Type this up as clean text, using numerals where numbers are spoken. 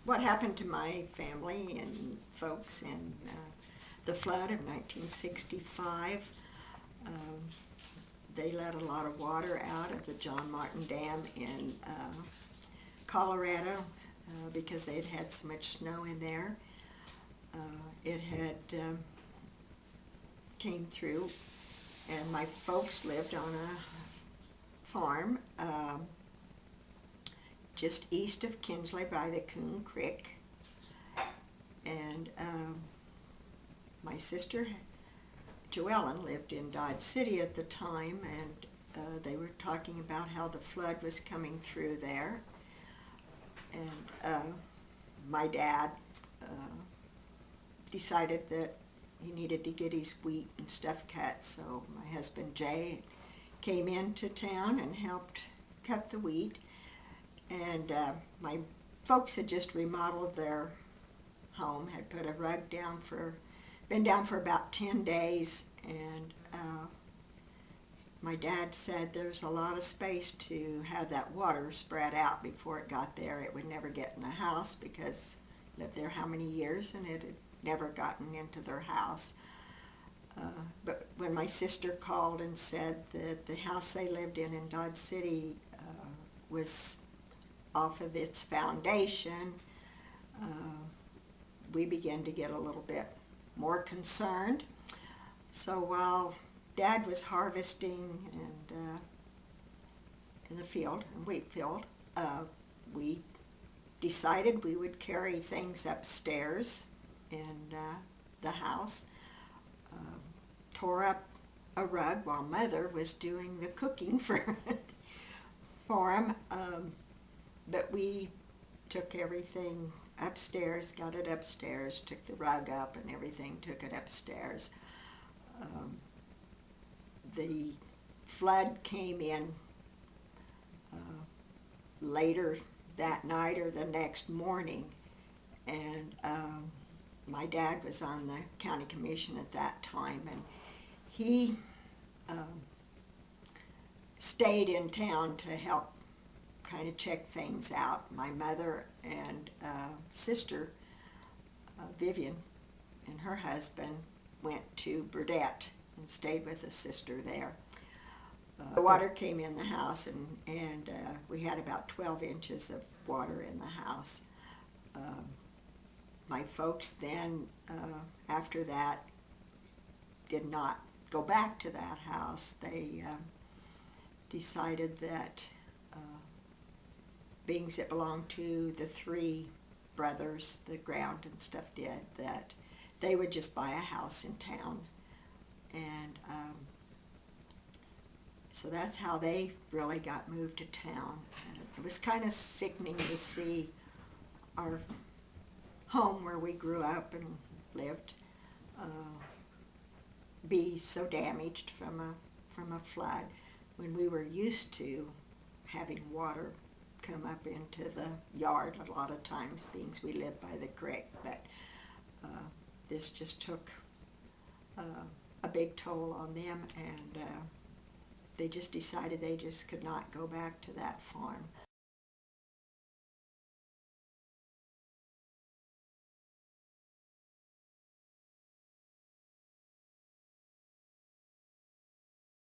what happened to my family and folks in the flood of 1965. They let a lot of water out of the John Martin Dam in Colorado because they'd had so much snow in there. It had came through, and my folks lived on a farm just east of Kinsley by the Coon Creek. And my sister Joellen lived in Dodge City at the time, and they were talking about how the flood was coming through there. And my dad decided that he needed to get his wheat and stuff cut, so my husband Jay came into town and helped cut the wheat. And my folks had just remodeled their home, had put a rug down been down for about 10 days, and my dad said there's a lot of space to have that water spread out before it got there. It would never get in the house because it lived there how many years, and it had never gotten into their house. But when my sister called and said that the house they lived in Dodge City was off of its foundation, we began to get a little bit more concerned. So while Dad was harvesting and in the field, in wheat field, we decided we would carry things upstairs in the house, tore up a rug while Mother was doing the cooking for him, but we took everything upstairs, got it upstairs, took the rug up and everything, took it upstairs. The flood came in later that night or the next morning, and my dad was on the county commission at that time, and he stayed in town to help kind of check things out. My mother and sister, Vivian, and her husband went to Burdett and stayed with a sister there. The water came in the house, and we had about 12 inches of water in the house. My folks then, after that, did not go back to that house. They decided that being it belonged to the three brothers, the ground and stuff did, that they would just buy a house in town. And so that's how they really got moved to town. And it was kind of sickening to see our home where we grew up and lived be so damaged from a flood, when we were used to having water come up into the yard a lot of times, being we lived by the creek. But this just took a big toll on them, and they just decided they just could not go back to that farm.